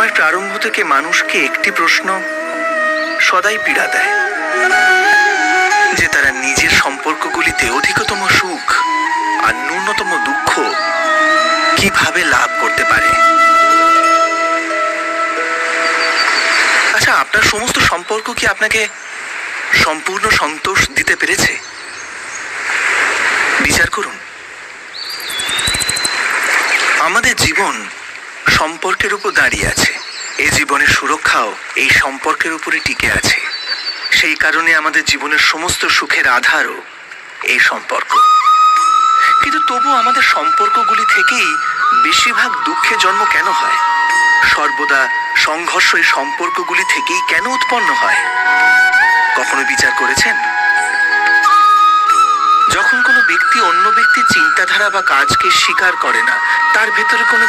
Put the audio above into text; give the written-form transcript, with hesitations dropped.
সময়ের প্রারম্ভ থেকে মানুষকে একটি প্রশ্ন সদাই পীড়া দেয়, যে তারা নিজের সম্পর্কগুলিতে অধিকতম সুখ আর ন্যূনতম দুঃখ কিভাবে লাভ করতে পারে। আচ্ছা, আপনার সমস্ত সম্পর্ক কি আপনাকে সম্পূর্ণ সন্তোষ দিতে পেরেছে? বিচার করুন। আমাদের জীবন সম্পর্কের উপর দাঁড়িয়ে আছে। এই জীবনের সুরক্ষাও এই সম্পর্কের উপরে টিকে আছে। সেই কারণে আমাদের জীবনের সমস্ত সুখের আধারও এই সম্পর্ক। কিন্তু তবু আমাদের সম্পর্কগুলি থেকেই বেশিরভাগ দুঃখের জন্ম কেন হয়? সর্বদা সংঘর্ষ এই সম্পর্কগুলি থেকেই কেন উৎপন্ন হয়? কখনো বিচার করেছেন? যখন কোনো ব্যক্তি অন্য ব্যক্তির চিন্তাধারা বা কাজকে স্বীকার করে না, তার ভেতরে কোনো